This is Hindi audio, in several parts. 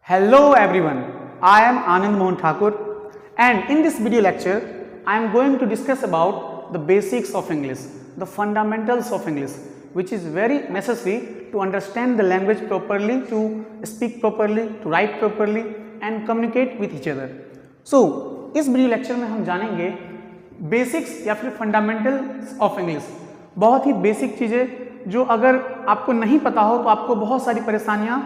Hello everyone, I am Anand Mohan Thakur and in this video lecture I am going to discuss about the basics of English, the fundamentals of English which is very necessary to understand the language properly, to speak properly, to write properly and communicate with each other. So इस वीडियो लेक्चर में हम जानेंगे बेसिक्स या फिर फंडामेंटल्स ऑफ इंग्लिश, बहुत ही बेसिक चीज़ें जो अगर आपको नहीं पता हो तो आपको बहुत सारी परेशानियां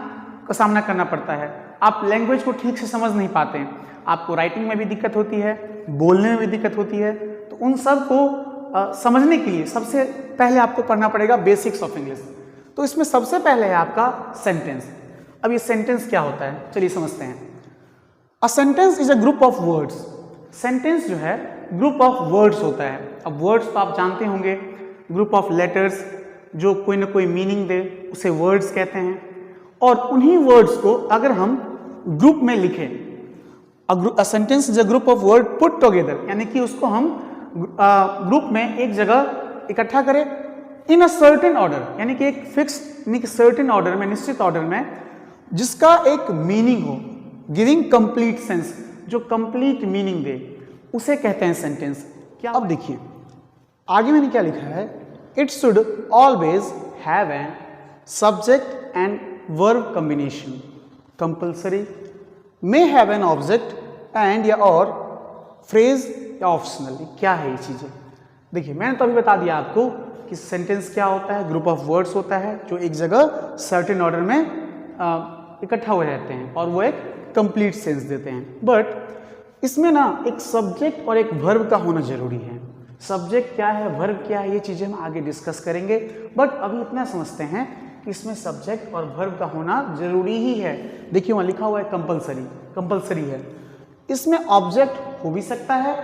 का सामना करना पड़ता है। आप लैंग्वेज को ठीक से समझ नहीं पाते हैं, आपको राइटिंग में भी दिक्कत होती है, बोलने में भी दिक्कत होती है। तो उन सब को समझने के लिए सबसे पहले आपको पढ़ना पड़ेगा बेसिक्स ऑफ इंग्लिश। तो इसमें सबसे पहले है आपका सेंटेंस। अब ये सेंटेंस क्या होता है, चलिए समझते हैं। A sentence is a group of words. Sentence जो है ग्रुप ऑफ वर्ड्स होता है। अब वर्ड्स तो आप जानते होंगे, ग्रुप ऑफ लेटर्स जो कोई ना कोई मीनिंग दे उसे वर्ड्स कहते हैं। और उन्हीं वर्ड्स को अगर हम ग्रुप में लिखें, a sentence is a group of word put together, यानी कि उसको हम ग्रुप में एक जगह इकट्ठा करें इन अ सर्टेन ऑर्डर, यानी कि एक फिक्स यानी कि सर्टेन ऑर्डर में, निश्चित ऑर्डर में, जिसका एक मीनिंग हो, गिविंग कंप्लीट सेंस, जो कंप्लीट मीनिंग दे, उसे कहते हैं सेंटेंस। क्या अब देखिए आगे मैंने क्या लिखा है, it should always have an subject and verb combination, compulsory, may have an object and या और फ्रेज या ऑप्शनल। क्या है ये चीजें? देखिए मैंने तो अभी बता दिया आपको कि सेंटेंस क्या होता है, ग्रुप ऑफ वर्ड्स होता है जो एक जगह सर्टेन ऑर्डर में इकट्ठा हो जाते हैं और वो एक कंप्लीट सेंस देते हैं। बट इसमें ना एक सब्जेक्ट और एक वर्ब का होना जरूरी है। सब्जेक्ट क्या है, वर्ब क्या है, ये चीजें हम आगे डिस्कस करेंगे। बट अभी इतना समझते हैं कि इसमें सब्जेक्ट और वर्ब का होना जरूरी ही है। देखिए वहां लिखा हुआ है कंपल्सरी, कंपल्सरी है। इसमें ऑब्जेक्ट हो भी सकता है,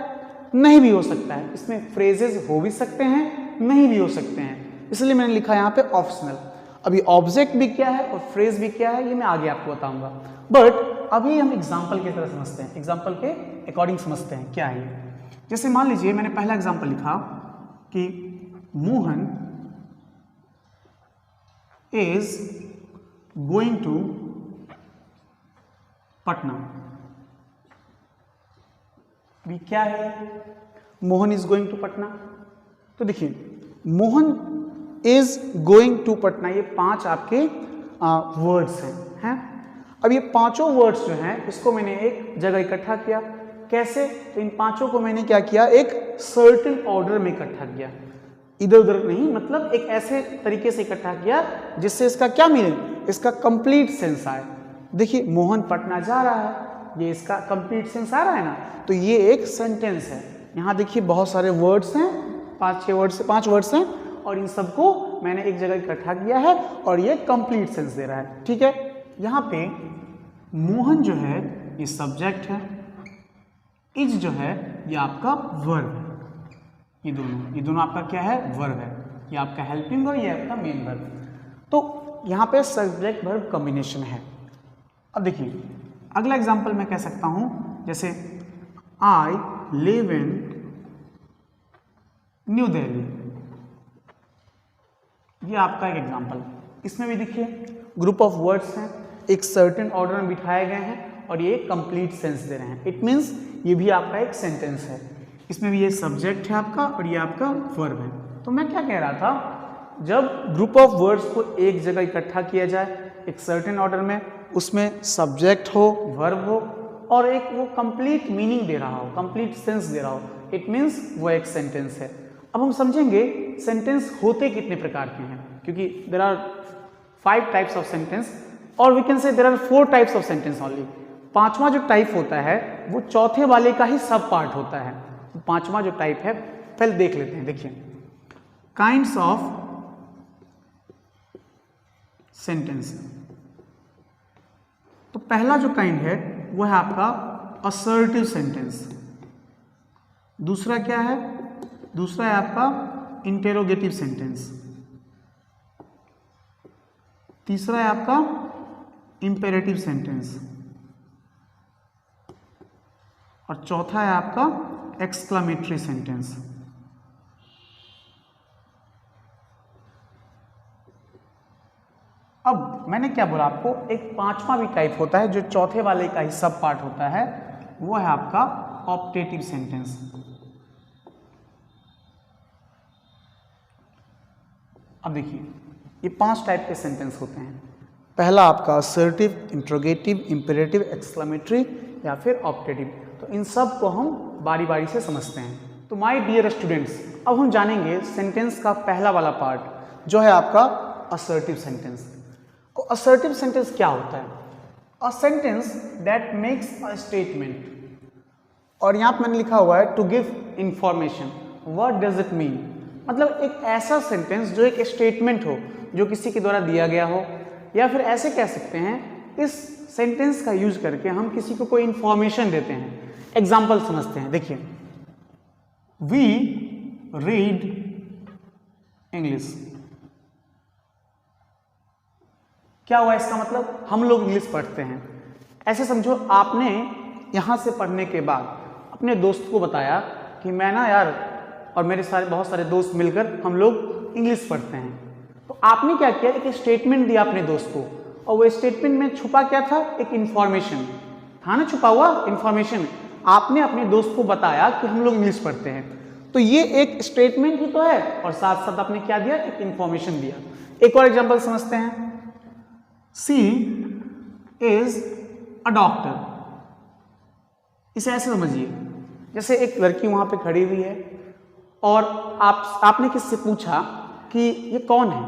नहीं भी हो सकता है। इसमें फ्रेजेस हो भी सकते हैं, नहीं भी हो सकते हैं, इसलिए मैंने लिखा यहाँ पे ऑप्शनल। अभी ऑब्जेक्ट भी क्या है और फ्रेज भी क्या है ये मैं आगे आपको बताऊंगा। बट अभी हम एग्जाम्पल की तरह समझते हैं, एग्जाम्पल के अकॉर्डिंग समझते हैं क्या है ये। जैसे मान लीजिए मैंने पहला एग्जाम्पल लिखा कि Mohan is going to Patna. भी क्या है, Mohan is going to Patna. तो देखिए Mohan is going to Patna, ये 5 आपके वर्ड्स हैं। अब ये पांचों वर्ड्स जो हैं इसको मैंने एक जगह इकट्ठा किया। कैसे? तो इन पांचों को मैंने क्या किया, एक सर्टेन ऑर्डर में इकट्ठा किया, इधर उधर नहीं, मतलब एक ऐसे तरीके से इकट्ठा किया जिससे इसका क्या मीनिंग, इसका कंप्लीट सेंस आए। देखिए मोहन पटना जा रहा है, ये इसका कंप्लीट सेंस आ रहा है ना, तो ये एक सेंटेंस है। यहाँ देखिए बहुत सारे वर्ड्स हैं, 5 वर्ड्स हैं और इन सबको मैंने एक जगह इकट्ठा किया है और ये कंप्लीट सेंस दे रहा है। ठीक है, यहाँ पे मोहन जो है ये सब्जेक्ट है, इज जो है ये आपका वर्ब है। ये दोनों आपका क्या है, वर्ब है। ये आपका हेल्पिंग और ये आपका मेन वर्ब। तो यहाँ पे सब्जेक्ट वर्ब कॉम्बिनेशन है। अब देखिए अगला एग्जांपल मैं कह सकता हूं, जैसे I live in new Delhi. ये आपका एक एग्जांपल। इसमें भी देखिए ग्रुप ऑफ वर्ड्स हैं, एक सर्टेन ऑर्डर में बिठाए गए हैं और ये कंप्लीट सेंस दे रहे हैं। इट मीन्स ये भी आपका एक सेंटेंस है। इसमें भी ये सब्जेक्ट है आपका और ये आपका वर्ब है। तो मैं क्या कह रहा था, जब ग्रुप ऑफ वर्ड्स को एक जगह इकट्ठा किया जाए एक सर्टेन ऑर्डर में, उसमें सब्जेक्ट हो, वर्ब हो और एक वो कंप्लीट मीनिंग दे रहा हो, कंप्लीट सेंस दे रहा हो, इट मीन्स वो एक सेंटेंस है। अब हम समझेंगे सेंटेंस होते कितने प्रकार के हैं, क्योंकि there are 5 types of sentence और we can say there are 4 types of sentence only. 5वां जो टाइप होता है वो चौथे वाले का ही सब पार्ट होता है। 5वां जो टाइप है पहले देख लेते हैं। देखिए काइंड्स ऑफ सेंटेंस। तो पहला जो काइंड है वो है आपका असर्टिव सेंटेंस। दूसरा क्या है, दूसरा है आपका इंटेरोगेटिव सेंटेंस। तीसरा है आपका इंपेरेटिव सेंटेंस और चौथा है आपका एक्सक्लामेटरी सेंटेंस। अब मैंने क्या बोला आपको, एक पांचवा भी टाइप होता है जो चौथे वाले का ही सब पार्ट होता है, वो है आपका ऑप्टेटिव सेंटेंस। अब देखिए ये 5 टाइप के सेंटेंस होते हैं। पहला आपका असर्टिव, इंट्रोगेटिव, इंपेरेटिव, एक्सक्लेमेटरी या फिर ऑप्टेटिव। तो इन सब को हम बारी बारी से समझते हैं। तो माय डियर स्टूडेंट्स, अब हम जानेंगे सेंटेंस का पहला वाला पार्ट जो है आपका असर्टिव सेंटेंस। तो असर्टिव सेंटेंस क्या होता है? A sentence that makes a statement, और यहाँ पे मैंने लिखा हुआ है to give information. What does it mean? मतलब एक ऐसा सेंटेंस जो एक स्टेटमेंट हो, जो किसी के द्वारा दिया गया हो, या फिर ऐसे कह सकते हैं इस सेंटेंस का यूज करके हम किसी को कोई इंफॉर्मेशन देते हैं। एग्जाम्पल समझते हैं। देखिए, वी रीड इंग्लिश। क्या हुआ इसका मतलब? हम लोग इंग्लिश पढ़ते हैं। ऐसे समझो आपने यहां से पढ़ने के बाद अपने दोस्त को बताया कि मैं ना यार और मेरे बहुत सारे दोस्त मिलकर हम लोग इंग्लिश पढ़ते हैं। तो आपने क्या किया, एक स्टेटमेंट दिया अपने दोस्त को, और वो स्टेटमेंट में छुपा क्या था? एक इंफॉर्मेशन था ना, छुपा हुआ इंफॉर्मेशन। आपने अपने दोस्त को बताया कि हम लोग इंग्लिश पढ़ते हैं, तो ये एक स्टेटमेंट ही तो है, और साथ साथ आपने क्या दिया? एक इंफॉर्मेशन दिया। एक और एग्जांपल समझते हैं। She is a doctor. इसे ऐसे समझिए, जैसे एक लड़की वहां पे खड़ी हुई है और आपने किससे पूछा कि ये कौन है,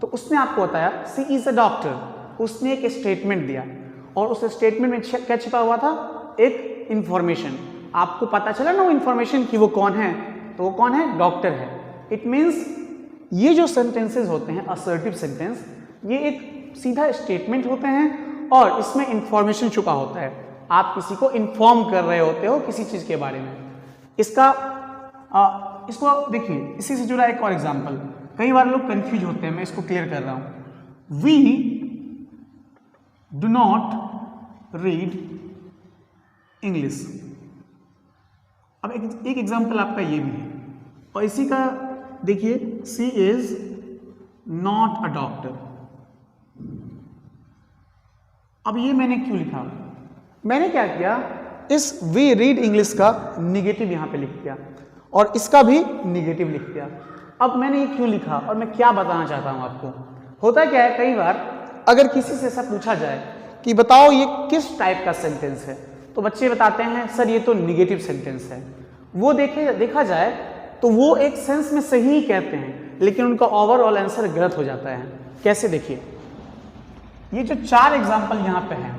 तो उसने आपको बताया शी इज अ डॉक्टर। उसने एक स्टेटमेंट दिया, और उस स्टेटमेंट में क्या छिपा हुआ था? एक इंफॉर्मेशन। आपको पता चला ना वो इंफॉर्मेशन कि वो कौन है, तो वो कौन है? डॉक्टर है। इट मीन्स ये जो सेंटेंसेस होते हैं असर्टिव सेंटेंस, ये एक सीधा स्टेटमेंट होते हैं और इसमें इंफॉर्मेशन छुपा होता है। आप किसी को इन्फॉर्म कर रहे होते हो किसी चीज के बारे में। इसको देखिए, इसी से जुड़ा एक और एग्जांपल। कई बार लोग कंफ्यूज होते हैं, मैं इसको क्लियर कर रहा हूं। We do not read English. अब एक एग्जांपल आपका ये भी है, और इसी का देखिए, she is not a doctor. अब ये मैंने क्यों लिखा? मैंने क्या किया, इस वी रीड इंग्लिश का निगेटिव यहां पे लिख दिया और इसका भी निगेटिव लिख दिया। अब मैंने ये क्यों लिखा और मैं क्या बताना चाहता हूं आपको? होता क्या है, कई बार अगर किसी से ऐसा पूछा जाए कि बताओ ये किस टाइप का सेंटेंस है, तो बच्चे बताते हैं सर ये तो निगेटिव सेंटेंस है। वो देखा जाए तो वो एक सेंस में सही ही कहते हैं, लेकिन उनका ओवरऑल आंसर गलत हो जाता है। कैसे? देखिए, ये जो 4 एग्जाम्पल यहाँ पे हैं,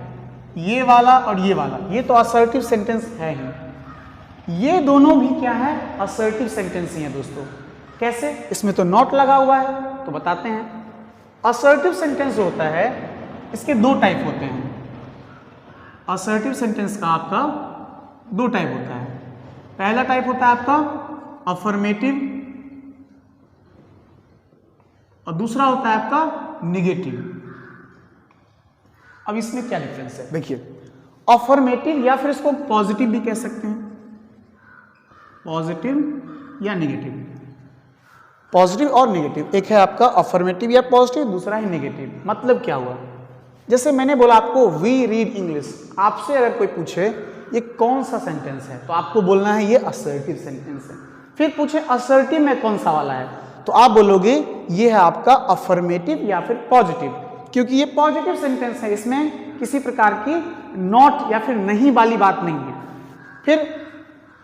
ये वाला और ये वाला, ये तो असर्टिव सेंटेंस है ही। ये दोनों भी क्या है? असर्टिव सेंटेंस ही है दोस्तों। कैसे? इसमें तो नॉट लगा हुआ है, तो बताते हैं। असर्टिव सेंटेंस जो होता है, इसके 2 टाइप होते हैं। असर्टिव सेंटेंस का आपका 2 टाइप होता है। पहला टाइप होता है आपका अफर्मेटिव, और दूसरा होता है आपका निगेटिव। अब इसमें क्या डिफरेंस है? देखिए, अफर्मेटिव या फिर इसको पॉजिटिव भी कह सकते हैं, पॉजिटिव या निगेटिव। पॉजिटिव और निगेटिव, एक है आपका अफर्मेटिव या पॉजिटिव, दूसरा है निगेटिव। मतलब क्या हुआ? जैसे मैंने बोला आपको वी रीड इंग्लिश, आपसे अगर कोई पूछे ये कौन सा सेंटेंस है, तो आपको बोलना है ये असर्टिव सेंटेंस है। फिर पूछे असर्टिव में कौन सा वाला है, तो आप बोलोगे ये है आपका अफर्मेटिव या फिर पॉजिटिव, क्योंकि ये पॉजिटिव सेंटेंस है, इसमें किसी प्रकार की नॉट या फिर नहीं वाली बात नहीं है। फिर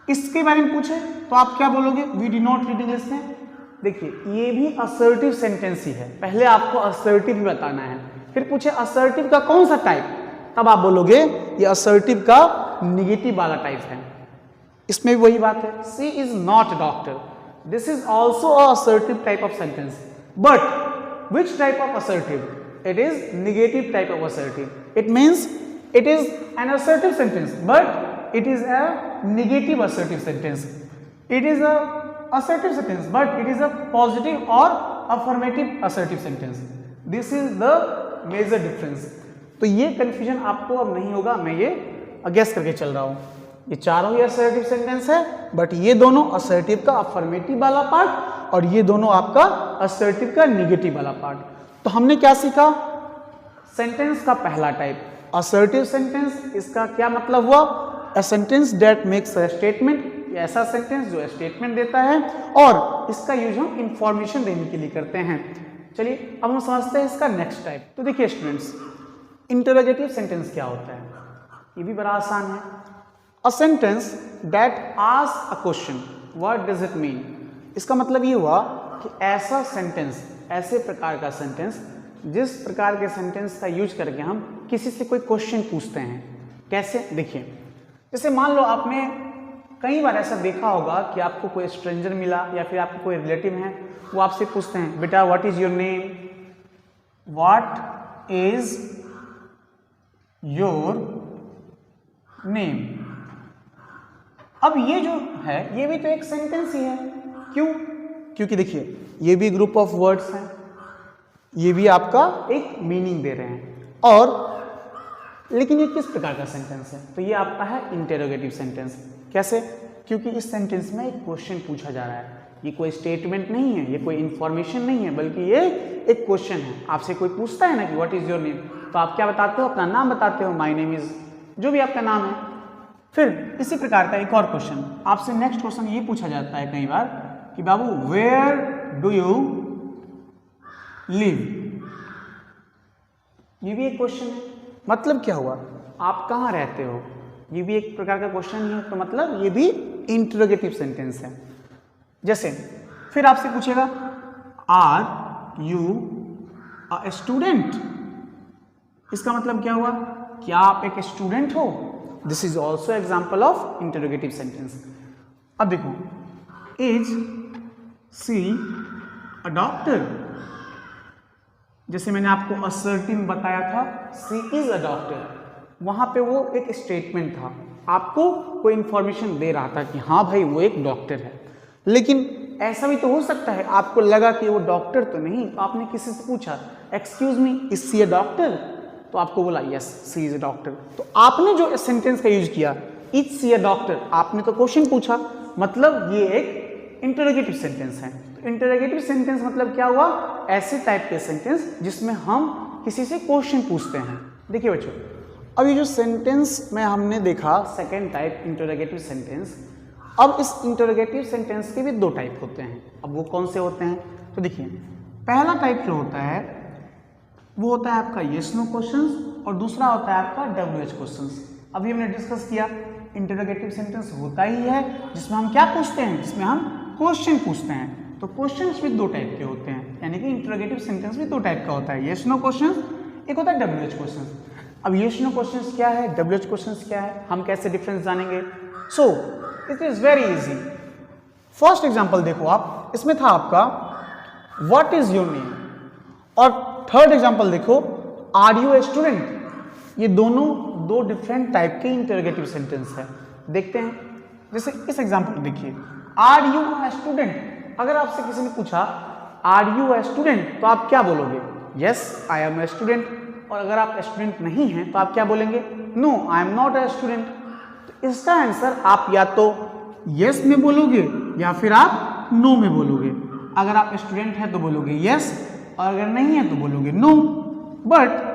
इसके बारे में पूछे तो आप क्या बोलोगे? We do not read English में। देखिए, ये भी असर्टिव सेंटेंस ही है, पहले आपको असर्टिव भी बताना है। फिर पूछे असर्टिव का कौन सा टाइप, तब आप बोलोगे ये असर्टिव का निगेटिव वाला टाइप है। इसमें भी वही बात है, she is not a doctor, this is also a assertive type of sentence, but which type of assertive? It is negative type of assertive. It means it is an assertive sentence, but it is a negative assertive sentence. It is a assertive sentence, but it is a positive or affirmative assertive sentence. This is the major difference. तो ये confusion आपको अब नहीं होगा, मैं ये guess करके चल रहा हूँ। ये चारों ही assertive sentence है, but ये दोनों assertive का affirmative वाला पार्ट और ये दोनों आपका assertive का negative वाला पार्ट। तो हमने क्या सीखा? सेंटेंस का पहला टाइप असर्टिव सेंटेंस, इसका क्या मतलब हुआ? अ sentence that makes a statement, ऐसा सेंटेंस जो स्टेटमेंट देता है और इसका यूज हम इंफॉर्मेशन देने के लिए करते हैं। चलिए अब हम समझते हैं इसका नेक्स्ट टाइप। तो देखिए स्टूडेंट्स, इंटरोगेटिव सेंटेंस क्या होता है? ये भी बड़ा आसान है। A sentence that asks a question, what does it mean? इसका मतलब ये हुआ कि ऐसा सेंटेंस, ऐसे प्रकार का सेंटेंस, जिस प्रकार के सेंटेंस का यूज करके हम किसी से कोई क्वेश्चन पूछते हैं। कैसे? देखिए, जैसे मान लो आपने कई बार ऐसा देखा होगा कि आपको कोई स्ट्रेंजर मिला या फिर आपको कोई रिलेटिव है, वो आपसे पूछते हैं बेटा what is your name, what is your name. अब ये जो है ये भी तो एक सेंटेंस ही है। क्यों? क्योंकि देखिए ये भी ग्रुप ऑफ वर्ड्स हैं, ये भी आपका एक मीनिंग दे रहे हैं, और लेकिन ये किस प्रकार का सेंटेंस है? तो ये आपका है इंटेरोगेटिव सेंटेंस। कैसे? क्योंकि इस सेंटेंस में एक क्वेश्चन पूछा जा रहा है। ये कोई स्टेटमेंट नहीं है, ये कोई इंफॉर्मेशन नहीं है, बल्कि ये एक क्वेश्चन है। आपसे कोई पूछता है ना कि व्हाट इज योर नेम, तो आप क्या बताते हो? अपना नाम बताते हो, माय नेम इज, जो भी आपका नाम है। फिर इसी प्रकार का एक और क्वेश्चन आपसे, नेक्स्ट क्वेश्चन ये पूछा जाता है कई बार कि बाबू वेयर डू यू लिव। ये भी एक क्वेश्चन है। मतलब क्या हुआ? आप कहाँ रहते हो? ये भी एक प्रकार का क्वेश्चन है। तो मतलब ये भी इंटरोगेटिव सेंटेंस है। जैसे फिर आपसे पूछेगा आर यू अ स्टूडेंट। इसका मतलब क्या हुआ? क्या आप एक स्टूडेंट हो? This is also example of interrogative sentence. अब देखो, इज सी अ डॉक्टर। जैसे मैंने आपको असर्टिव बताया था, सी इज अ डॉक्टर, वहां पे वो एक स्टेटमेंट था, आपको कोई इंफॉर्मेशन दे रहा था कि हाँ भाई वो एक डॉक्टर है। लेकिन ऐसा भी तो हो सकता है आपको लगा कि वो डॉक्टर तो नहीं, तो आपने किसी से पूछा excuse me is she a doctor, तो आपको बोला yes she is a doctor. तो आपने जो सेंटेंस का यूज किया इज सी अ डॉक्टर, आपने तो क्वेश्चन पूछा, मतलब ये एक इंटरोगेटिव सेंटेंस है। तो इंटरोगेटिव सेंटेंस मतलब क्या हुआ? ऐसे टाइप के सेंटेंस जिसमें हम किसी से क्वेश्चन पूछते हैं। देखिए बच्चों, अब ये जो सेंटेंस में हमने देखा सेकेंड टाइप इंटरोगेटिव सेंटेंस, अब इस इंटरोगेटिव सेंटेंस के भी दो टाइप होते हैं। अब वो कौन से होते हैं? तो देखिए, पहला टाइप जो होता है वो होता है आपका येस नो क्वेश्चंस, और दूसरा होता है आपका डब्ल्यूएच क्वेश्चंस। अभी हमने डिस्कस किया इंटरोगेटिव सेंटेंस होता ही है जिसमें हम क्या पूछते हैं? जिसमें हम क्वेश्चन पूछते हैं। तो क्वेश्चंस भी दो टाइप के होते हैं, यानी कि इंटरोगेटिव सेंटेंस भी दो टाइप का होता है, येस नो क्वेश्चंस, एक होता है डब्ल्यूएच क्वेश्चंस। अब येस नो क्वेश्चंस क्या है, डब्ल्यूएच क्वेश्चंस क्या है, हम कैसे डिफरेंस जानेंगे? So it is very easy. First example देखो आप, इसमें था आपका व्हाट इज योर नेम, और थर्ड एग्जांपल देखो आर यू ए स्टूडेंट। ये दोनों दो डिफरेंट टाइप के इंटरोगेटिव सेंटेंस है। देखते हैं, जैसे इस एग्जांपल देखिए, आर यू अ स्टूडेंट। अगर आपसे किसी ने पूछा आर यू अ स्टूडेंट, तो आप क्या बोलोगे? Yes I am a student. और अगर आप स्टूडेंट नहीं हैं तो आप क्या बोलेंगे? No I am not a student. तो इसका आंसर आप या तो यस में बोलोगे या फिर आप नो में बोलोगे। अगर आप स्टूडेंट हैं तो बोलोगे यस, और अगर नहीं है तो बोलोगे नो। बट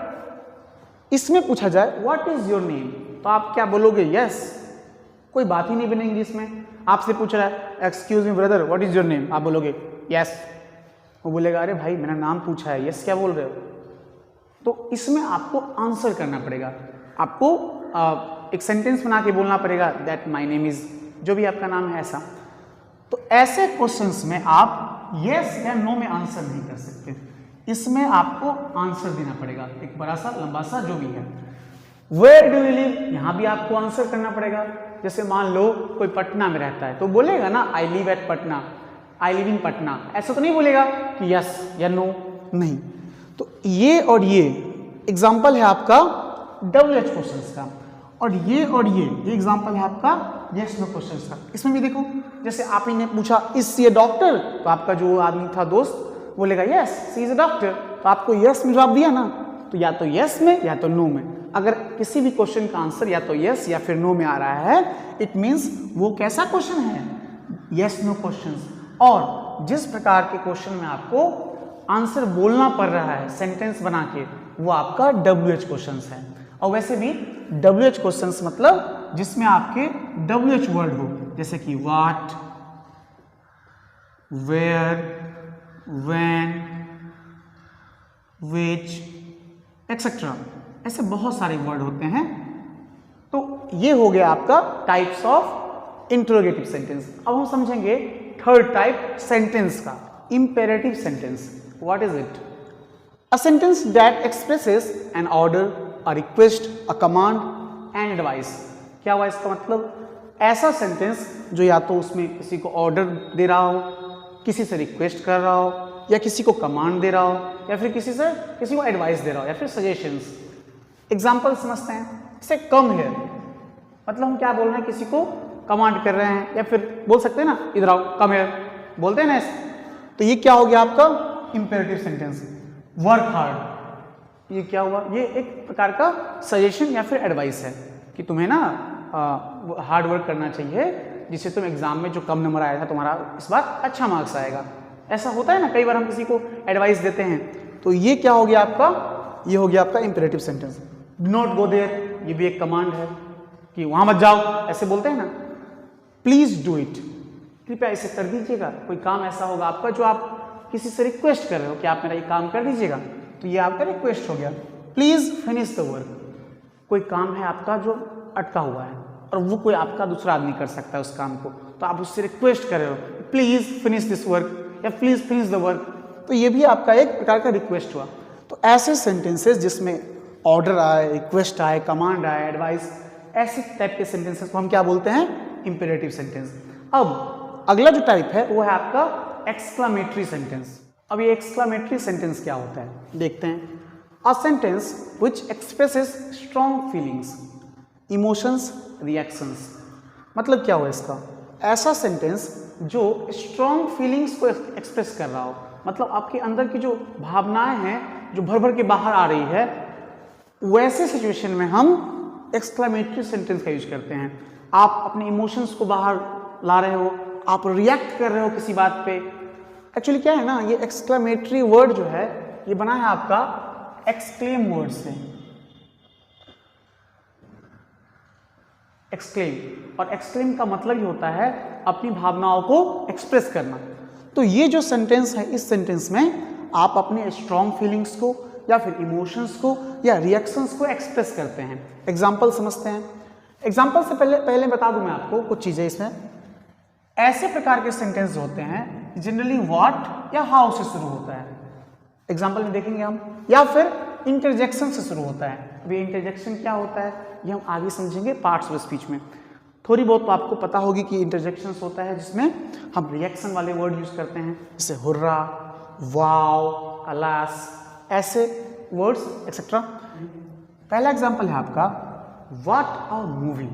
इसमें पूछा जाए व्हाट इज योर नेम, तो आप क्या बोलोगे? यस, कोई बात ही नहीं बनेगी इसमें। आपसे पूछ रहा है excuse me brother what is your name, आप बोलोगे यस। वो बोलेगा अरे भाई मेरा नाम पूछा है, यस क्या बोल रहे हो? तो इसमें आपको आंसर करना पड़ेगा, आपको एक सेंटेंस बना के बोलना पड़ेगा दैट माय नेम इज, जो भी आपका नाम है ऐसा। तो ऐसे क्वेश्चंस में आप यस या नो में आंसर नहीं कर सकते, इसमें आपको आंसर देना पड़ेगा, एक बड़ा सा लंबा सा जो भी है। वेयर डू यू लिव, यहाँ भी आपको आंसर करना पड़ेगा। जैसे मान लो कोई पटना में रहता है तो बोलेगा ना I live at Patna, I live in Patna, ऐसा तो नहीं बोलेगा कि यस या नो, नहीं। तो ये और ये एग्जाम्पल है आपका डब्ल्यूएच क्वेश्चंस का, और ये एग्जाम्पल है आपका यस नो क्वेश्चंस का। इसमें भी देखो, जैसे आप ही ने पूछा इज सी ए डॉक्टर, तो आपका जो आदमी था दोस्त बोलेगा yes she is a doctor, तो आपको यस में जवाब दिया ना, तो या तो यस में या तो नो में। अगर किसी भी क्वेश्चन का आंसर या तो यस या फिर नो में आ रहा है, इट मीन्स वो कैसा क्वेश्चन है? Yes no question. और जिस प्रकार के क्वेश्चन में आपको आंसर बोलना पड़ रहा है सेंटेंस बना के, वो आपका WH क्वेश्चंस है। और वैसे भी WH क्वेश्चंस मतलब जिसमें आपके WH वर्ड हो, जैसे कि what, where, when, which etcetera, ऐसे बहुत सारे वर्ड होते हैं। तो ये हो गया आपका टाइप्स ऑफ इंटरोगेटिव सेंटेंस। अब हम समझेंगे थर्ड टाइप सेंटेंस का, imperative sentence. What is it? A sentence that expresses an order, a request, a command and advice. क्या हुआ इसका मतलब? ऐसा सेंटेंस जो या तो उसमें किसी को ऑर्डर दे रहा हो, किसी से रिक्वेस्ट कर रहा हो, या किसी को कमांड दे रहा हो, या फिर किसी को एडवाइस दे रहा हो, या फिर सजेशंस। एग्जाम्पल समझते हैं। जैसे कम हियर, मतलब हम क्या बोल रहे हैं, किसी को कमांड कर रहे हैं, या फिर बोल सकते हैं ना इधर आओ, कम हियर, बोलते हैं ना ऐसे। तो ये क्या हो गया आपका इंपेरेटिव सेंटेंस। वर्क हार्ड, ये क्या हुआ? ये एक प्रकार का सजेशन या फिर एडवाइस है कि तुम्हें ना हार्ड वर्क करना चाहिए, जिससे तुम एग्जाम में जो कम नंबर आया था तुम्हारा इस बार अच्छा मार्क्स आएगा। ऐसा होता है ना, कई बार हम किसी को एडवाइस देते हैं। तो ये क्या हो गया आपका? ये हो गया आपका imperative sentence. Do not go there, ये भी एक कमांड है कि वहां मत जाओ, ऐसे बोलते हैं ना। प्लीज डू इट, कृपया इसे कर दीजिएगा। कोई काम ऐसा होगा आपका जो आप किसी से रिक्वेस्ट कर रहे हो कि आप मेरा ये काम कर दीजिएगा, तो ये आपका रिक्वेस्ट हो गया। प्लीज फिनिश द वर्क, कोई काम है आपका जो अटका हुआ है और वो कोई आपका दूसरा आदमी कर सकता है उस काम को, तो आप उससे रिक्वेस्ट कर रहे हो प्लीज फिनिश दिस वर्क या प्लीज फिनिश द वर्क, तो ये भी आपका एक प्रकार का रिक्वेस्ट हुआ। तो ऐसे सेंटेंसेस जिसमें ऑर्डर आए, रिक्वेस्ट आए, कमांड आए, एडवाइस, ऐसे टाइप के सेंटेंसेस को हम क्या बोलते हैं? Imperative sentence. अब अगला जो टाइप है वो है आपका एक्सक्लामेटरी सेंटेंस। अब ये एक्सक्लामेटरी सेंटेंस क्या होता है, देखते हैं। अ sentence which expresses strong feelings, emotions, reactions. मतलब क्या हुआ इसका? ऐसा सेंटेंस जो स्ट्रॉन्ग फीलिंग्स को एक्सप्रेस कर रहा हो, मतलब आपके अंदर की जो भावनाएं हैं जो भर भर के बाहर आ रही है, वैसे सिचुएशन में हम एक्सक्लामेटरी सेंटेंस का यूज करते हैं। आप अपने इमोशंस को बाहर ला रहे हो, आप रिएक्ट कर रहे हो किसी बात पे। एक्चुअली क्या है ना, ये एक्सक्लामेटरी वर्ड जो है ये बना है आपका एक्सक्लेम वर्ड से। एक्सक्लेम, और एक्सक्लेम का मतलब ही होता है अपनी भावनाओं को एक्सप्रेस करना। तो ये जो सेंटेंस है, इस सेंटेंस में आप अपने स्ट्रॉन्ग फीलिंग्स को या फिर इमोशंस को या रिएक्शंस को एक्सप्रेस करते हैं। एग्जाम्पल समझते हैं। एग्जाम्पल से पहले बता दूं मैं आपको कुछ चीजें। इसमें ऐसे प्रकार के सेंटेंस होते हैं जनरली व्हाट या हाउ से शुरू होता है, एग्जाम्पल में देखेंगे हम, या फिर इंटरजेक्शन से शुरू होता है। अभी इंटरजेक्शन क्या होता है ये हम आगे समझेंगे पार्ट्स ऑफ स्पीच में। थोड़ी बहुत तो आपको पता होगी कि इंटरजेक्शन होता है जिसमें हम रिएक्शन वाले वर्ड यूज करते हैं, जैसे हुर्रा, वाव, अलास, ऐसे वर्ड्स एक्सेट्रा। पहला एग्जाम्पल है आपका व्हाट अ मूवी।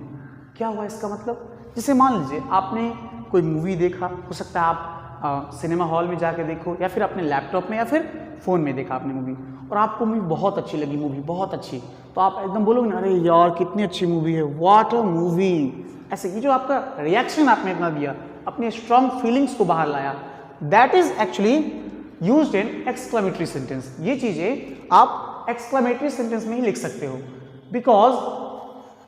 क्या हुआ इसका मतलब? जैसे मान लीजिए आपने कोई मूवी देखा, हो सकता है आप सिनेमा हॉल में जाके देखो या फिर अपने लैपटॉप में या फिर फ़ोन में देखा आपने मूवी, और आपको मूवी बहुत अच्छी लगी, मूवी बहुत अच्छी, तो आप एकदम बोलोगे ना, अरे यार कितनी अच्छी मूवी है, व्हाट अ मूवी। ऐसे ये जो आपका रिएक्शन आपने इतना दिया, अपने स्ट्रॉन्ग फीलिंग्स को बाहर लाया, that is actually used in exclamatory sentence. ये चीज़ें आप एक्सक्लेमेटरी सेंटेंस में ही लिख सकते हो, because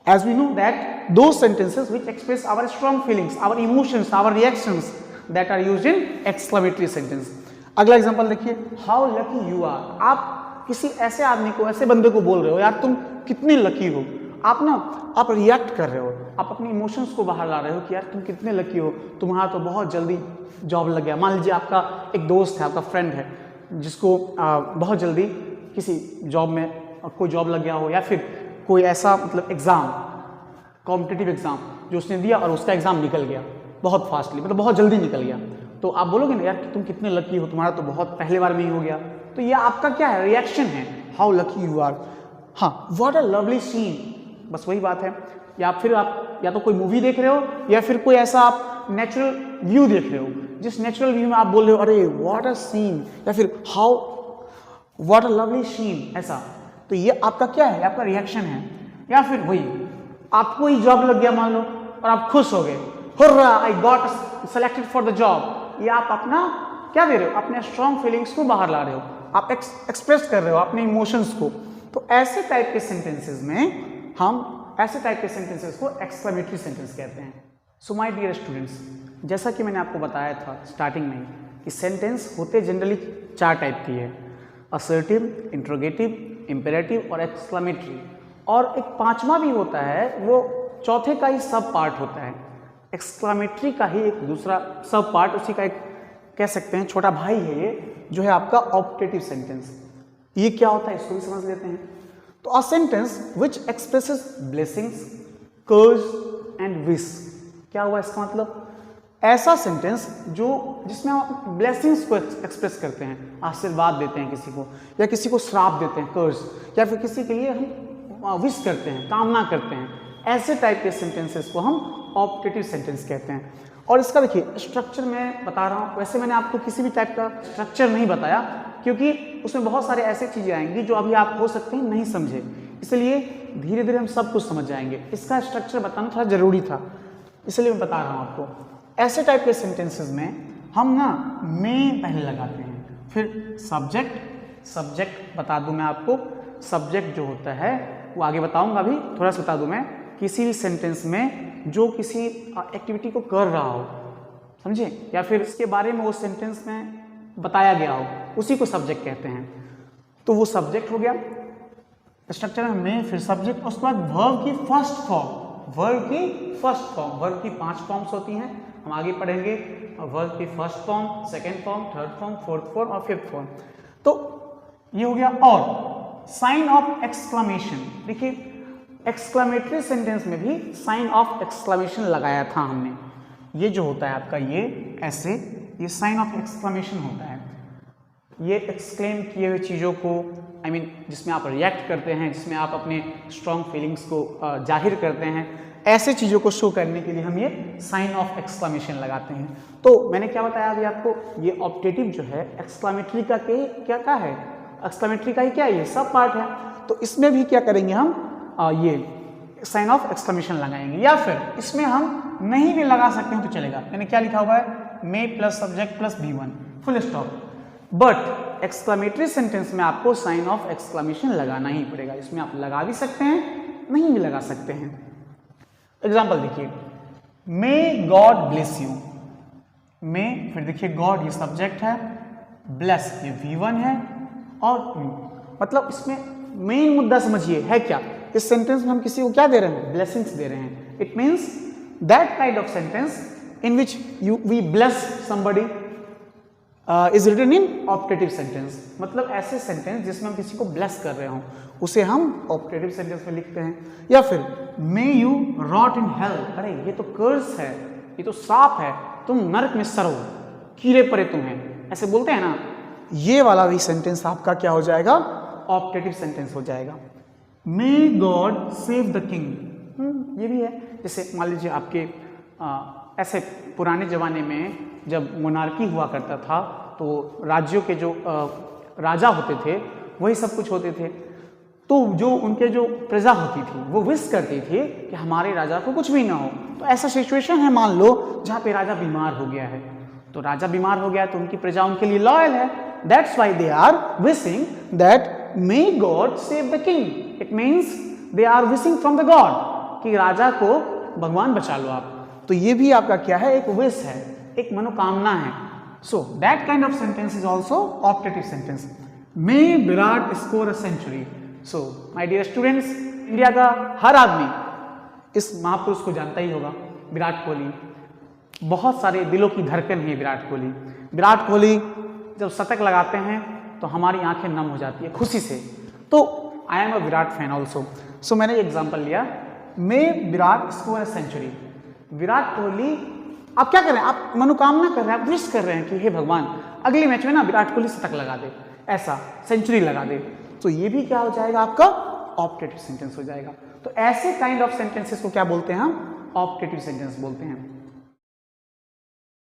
as we know that those sentences which express our strong feelings, our emotions, our reactions, that are used in exclamatory sentence. अगला एग्जांपल देखिए, how lucky you are। आप किसी ऐसे आदमी को, ऐसे बंदे को बोल रहे हो, यार तुम कितने लकी हो। आप रिएक्ट कर रहे हो, आप अपने इमोशंस को बाहर ला रहे हो कि यार तुम कितने लकी हो, तुम्हारा तो बहुत जल्दी जॉब लग गया। मान लीजिए आपका एक दोस्त है, आपका फ्रेंड है, जिसको बहुत जल्दी किसी जॉब में कोई जॉब लग गया हो, या फिर कोई ऐसा मतलब एग्ज़ाम, कॉम्पिटिटिव एग्ज़ाम जो उसने दिया और उसका एग्ज़ाम निकल गया बहुत फास्टली, मतलब बहुत जल्दी निकल गया, तो आप बोलोगे ना यार कि तुम कितने लकी हो, तुम्हारा तो बहुत पहले बार में ही हो गया। तो ये आपका क्या है? रिएक्शन है, हाउ लकी यू आर। हाँ, व्हाट अ लवली सीन, बस वही बात है। या फिर आप या तो कोई मूवी देख रहे हो या फिर कोई ऐसा आप नेचुरल व्यू देख रहे हो, जिस नेचुरल व्यू में आप बोल रहे हो अरे व्हाट अ सीन, या फिर how what a lovely scene, ऐसा। तो ये आपका क्या है? आपका रिएक्शन है। या फिर वही आपको ही जॉब लग गया मान लो और आप खुश हो गए, hurrah I got selected for the job, ये आप अपना क्या दे रहे हो, अपने स्ट्रॉन्ग फीलिंग्स को बाहर ला रहे हो, आप एक्सप्रेस कर रहे हो अपने इमोशंस को। तो ऐसे टाइप के सेंटेंसेस में हम ऐसे टाइप के सेंटेंसेस को एक्सक्लेमेटरी सेंटेंस कहते हैं। सो माय डियर स्टूडेंट्स, जैसा कि मैंने आपको बताया था स्टार्टिंग में कि सेंटेंस होते जनरली 4 टाइप की है, असर्टिव, इंट्रोगेटिव, इंपेरेटिव और एक्सक्लेमेटरी। और एक 5वां भी होता है, वो चौथे का ही सब पार्ट होता है। एक्सक्लेमेटरी का ही एक दूसरा सब पार्ट, उसी का एक कह सकते हैं छोटा भाई है ये, जो है आपका ऑप्टेटिव सेंटेंस। ये क्या होता है इसको भी समझ लेते हैं। तो a sentence which expresses blessings, curse and wish. क्या हुआ इसका मतलब, ऐसा सेंटेंस जिसमें आप ब्लेसिंग्स को एक्सप्रेस करते हैं, आशीर्वाद देते हैं किसी को, या किसी को श्राप देते हैं, कर्स, या फिर किसी के लिए हम विश करते हैं, कामना करते हैं। ऐसे टाइप के सेंटेंसेस को हम ऑप्टेटिव सेंटेंस कहते हैं। और इसका देखिए स्ट्रक्चर मैं बता रहा हूँ, वैसे मैंने आपको किसी भी टाइप का स्ट्रक्चर नहीं बताया, क्योंकि उसमें बहुत सारे ऐसे चीज़ें आएंगी जो अभी आप हो सकते हैं नहीं समझे, इसलिए धीरे धीरे हम सब कुछ समझ जाएंगे। इसका स्ट्रक्चर बताना थोड़ा ज़रूरी था, इसलिए मैं बता रहा हूँ आपको। ऐसे टाइप के सेंटेंसेस में हम ना में पहले लगाते हैं, फिर सब्जेक्ट बता दूं मैं आपको, सब्जेक्ट जो होता है वो आगे बताऊंगा, अभी थोड़ा सा बता दूं मैं। किसी भी सेंटेंस में जो किसी एक्टिविटी को कर रहा हो, समझे, या फिर इसके बारे में वो सेंटेंस में बताया गया हो, उसी को सब्जेक्ट कहते हैं। तो वो सब्जेक्ट हो गया, स्ट्रक्चर में, फिर सब्जेक्ट, उसके बाद वर्ब की फर्स्ट फॉर्म, वर्ब की 5 फॉर्म्स होती हैं, हम आगे पढ़ेंगे। वर्ब की first form, second form, third form, fourth form और फिफ्थ फॉर्म। तो ये हो गया। और साइन ऑफ एक्सक्लेमेशन, देखिए एक्सक्लेमेटरी सेंटेंस में भी साइन ऑफ एक्सक्लेमेशन लगाया था हमने। ये जो होता है आपका ये ऐसे, ये साइन ऑफ एक्सक्लेमेशन होता है। ये एक्सक्लेम किए हुए चीज़ों को जिसमें आप रिएक्ट करते हैं, जिसमें आप अपने स्ट्रॉन्ग फीलिंग्स को जाहिर करते हैं, ऐसे चीज़ों को शो करने के लिए हम ये साइन ऑफ एक्सक्लेमेशन लगाते हैं। तो मैंने क्या बताया अभी आपको, ये ऑप्टेटिव जो है एक्सक्लेमेटरी का क्या है, एक्सक्लेमेटरी का ही क्या है, ये सब पार्ट है। तो इसमें भी क्या करेंगे हम, ये साइन ऑफ एक्सक्लेमेशन लगाएंगे, या फिर इसमें हम नहीं भी लगा सकते हैं तो चलेगा। मैंने क्या लिखा हुआ है, may plus subject plus B1 full stop. But exclamatory sentence में आपको साइन ऑफ एक्सक्लेमेशन लगाना ही पड़ेगा। इसमें आप लगा भी सकते हैं, नहीं भी लगा सकते हैं। एग्जाम्पल देखिए, मे गॉड ब्लेस यू, मे, फिर देखिए गॉड ये सब्जेक्ट है, ब्लेस ये V1 है, और मतलब इसमें मेन मुद्दा समझिए है क्या, इस सेंटेंस में हम किसी को क्या दे रहे हैं, ब्लेसिंग्स दे रहे हैं। It means that kind of sentence in which we bless somebody is written in optative sentence. मतलब ऐसे सेंटेंस जिसमें हम किसी को ब्लेस कर रहे हो, उसे हम ऑप्टेटिव सेंटेंस में लिखते हैं। या फिर may you rot in hell, अरे ये तो कर्स है, ये तो श्राप है, तुम नरक में सड़ो, कीड़े पड़े तुम्हें, ऐसे बोलते हैं ना। ये वाला भी सेंटेंस आपका क्या हो जाएगा, ऑप्टेटिव सेंटेंस हो जाएगा। मे गॉड सेव द किंग, ये भी है। जैसे मान लीजिए आपके ऐसे पुराने ज़माने में जब मोनार्की हुआ करता था, तो राज्यों के जो राजा होते थे वही सब कुछ होते थे। तो जो उनके जो प्रजा होती थी वो विश करती थी कि हमारे राजा को कुछ भी ना हो। तो ऐसा सिचुएशन है, मान लो जहाँ पे राजा बीमार हो गया है, तो राजा बीमार हो गया तो उनकी प्रजा उनके लिए लॉयल है। That's why they are wishing that may God save the king. It means they are wishing from the God, कि राजा को भगवान बचा लो आप। तो ये भी आपका क्या है, एक विश है, एक मनोकामना है। So that kind of sentence is also optative sentence. May Virat score a century. So my dear students, India का हर आदमी इस महापुरुष को जानता ही होगा, विराट कोहली। बहुत सारे दिलों की धड़कन है विराट कोहली। विराट कोहली जब शतक लगाते हैं तो हमारी आंखें नम हो जाती है खुशी से। तो I am a Virat fan also. So मैंने एग्जाम्पल लिया, may Virat score a century. Virat Kohli, आप क्या कर रहे हैं, आप मनोकामना कर रहे हैं, आप विश कर रहे हैं कि हे भगवान अगले मैच में ना विराट कोहली शतक लगा दे, ऐसा सेंचुरी लगा दे। तो ये भी क्या हो जाएगा, आपका ऑप्टेटिव सेंटेंस हो जाएगा। तो ऐसे काइंड ऑफ सेंटेंसेस को क्या बोलते हैं हम, ऑप्टेटिव सेंटेंस बोलते हैं।